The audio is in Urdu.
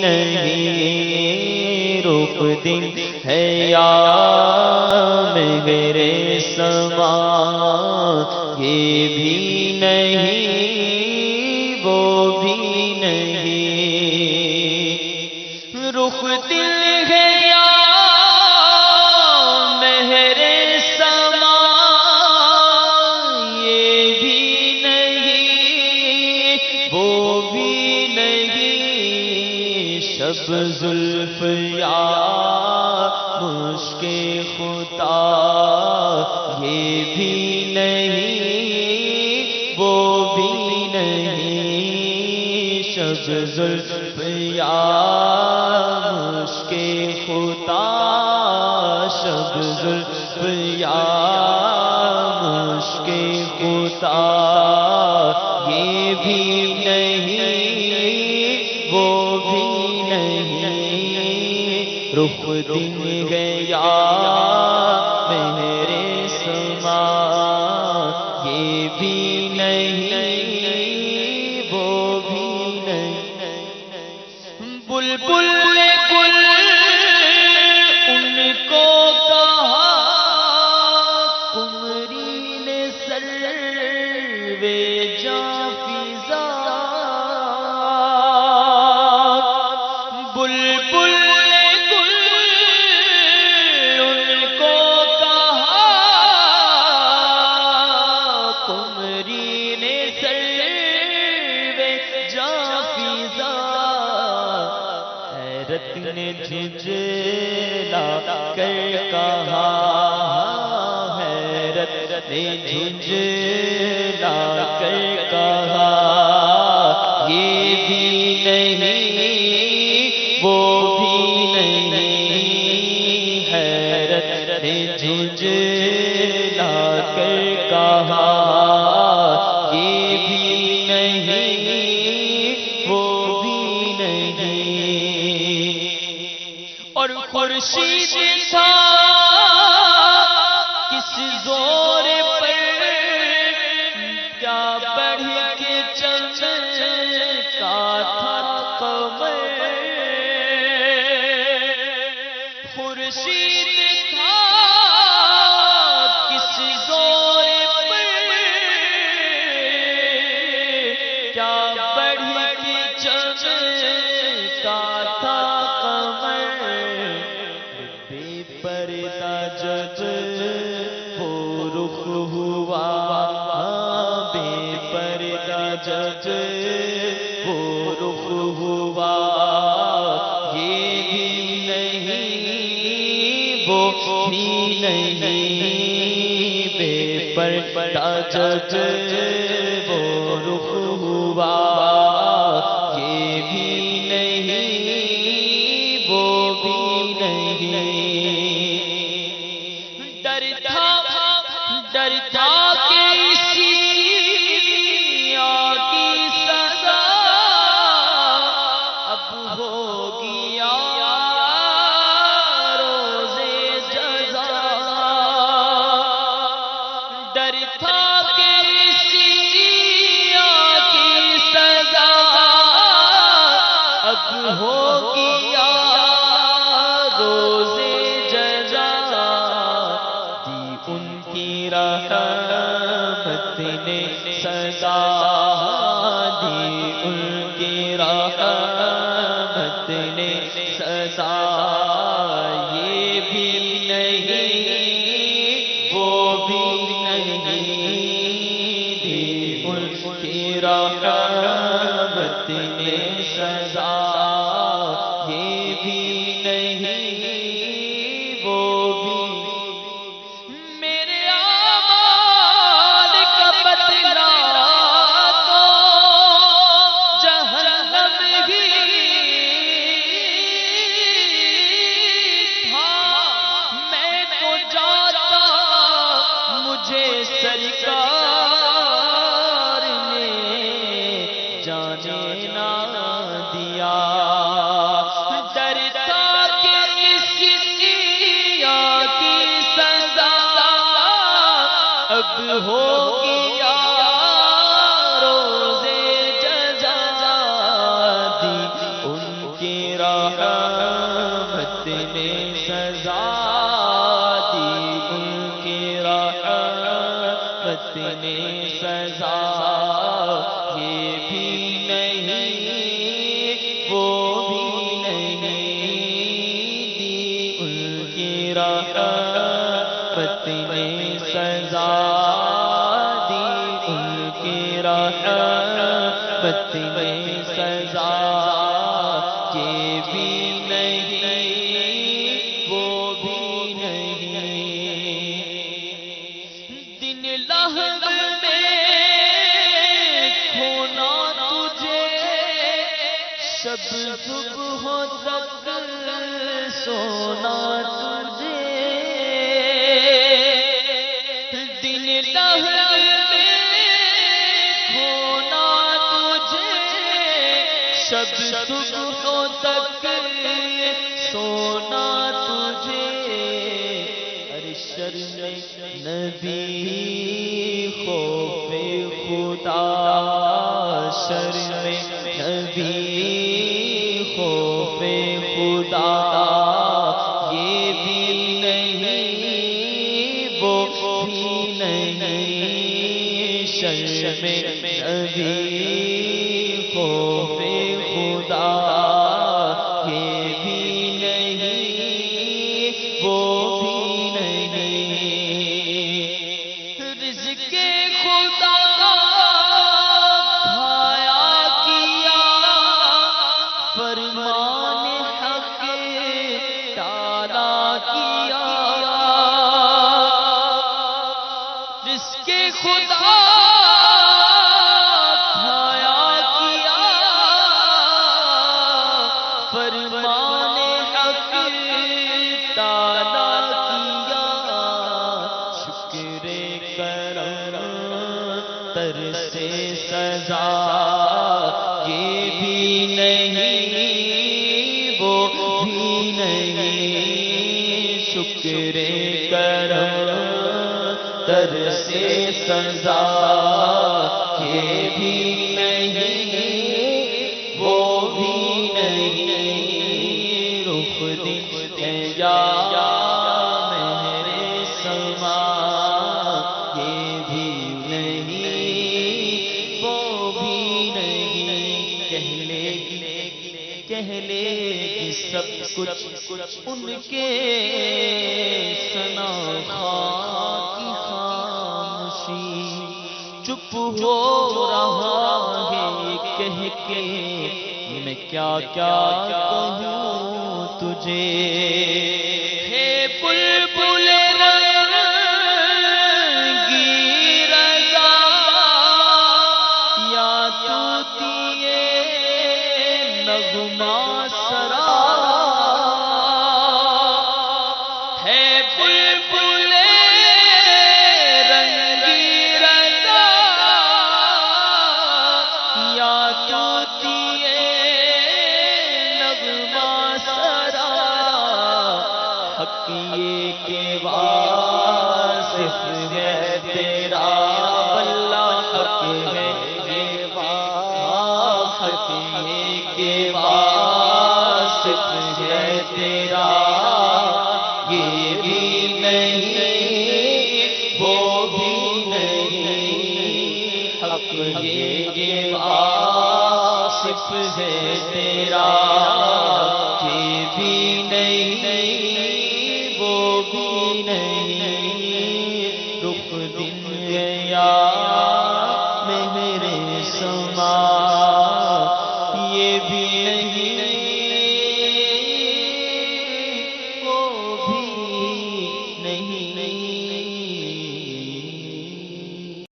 نہیں رخ دن ہے یا میرے سما، یہ بھی نہیں وہ بھی نہیں، رخ دل ہے یا میرے سما، یہ بھی نہیں وہ بھی نہیں، شب زلف یا مشک خدا، یہ بھی نہیں وہ بھی نہیں، شب زلف یا مشک خدا، شب زلف یا مشک خدا، یہ بھی نہیں وہ بھی نہیں، رخ دن گیا میرے سما، یہ بھی نہیں وہ بھی نہیں، بلبل گل ان کو کہا قمری نے سروے جاں فضا، بلبل گل ان کو کہا قمری نے سروے جاں فضا، حیرت نے جھنجھلا کر کہا، حیرت نے جھنجھلا کر کہا، یہ بھی نہیں وہ بھی نہیں، حیرت نے جھنجھلا کر کہا، یہ بھی نہیں وہ بھی نہیں، اور خورشید تھا کس زور پر کیا بڑھ کے چمکا تھا قمر، خورشید تھا کس زور پر کیا بڑھ کے چمکا تھا قمر، بے پردہ جب وہ رخ ہوا، بے پردہ جب وہ رخ ہوا، یہ بھی نہیں وہ بھی نہیں، بے پردہ جب وہ رخ ہوا، یہ بھی نہیں وہ بھی نہیں، ڈر تھا کہ اسی کی سزا اب ہوگی روزے جزا، ڈر تھا کہ اسی کی سزا اب ہوگی روزے جزا، دی ان کی رحمت نے سزا، دی ان کی رحمت نے سزا، یہ بھی نہیں وہ بھی نہیں، دی ان کی رحمت نے سزا، یہ بھی نہیں وہ بھی، میرے اعمال کا بدلہ تو جہنم ہی تھا، میں تو جاتا مجھے سرکار نے جانے نہ دیا، ڈرتا کہ کسی کی سزا اب ہوگی روزے جزا، دی ان کی رحمت نے سزا دی، ان کی رحمت نے سزا، یہ بھی نہیں وہ بھی نہیں دی، ان کی رحمت نے سزا دی، ان کی رحمت نے سزا، یہ بھی نہیں وہ بھی نہیں۔ دن لہب میں کھونا تجھے، شب صبح تک سونا تجھے، دن لہب شب صبح تک سونا تجھے، عرش میں نبی خوف خدا، شر میں نبی خوف خدا، یہ بھی نہیں وہ بھی نہیں، شر میں نبی خوف خدا، یہ بھی نہیں وہ بھی نہیں، رزق خدا کھایا کیا، فرمان حق ٹالا کیا، رزق خدا فرمان حق ٹالا کیا، شکر کرم تر سے سزا، یہ بھی نہیں وہ بھی نہیں، شکر کرم تر سے سزا، یہ بھی نہیں وہ بھی نہیں، رخ دکھے یا میرے سما، یہ بھی نہیں وہ بھی نہیں، کہہ لے گی سب کچھ ان کے ثنا خواہ کی خاموشی، چپ ہو رہا ہے کہہ کے میں کیا کیا کہوں تجھے، ہے بلبل رنگی رضا یا طوطیے نغمہ سرا، ہے بلبل رنگی رضا یا طوطیے حق یہ کہ واصف ہے تیرا، اللہ حق ہے یہ حق یہ کہ واصف ہے تیرا، یہ بھی نہیں وہ بھی نہیں، حق یہ کہ واصف ہے تیرا، یہ بھی نہیں وہ بھی نہیں، رخ دن یا میں میرے سما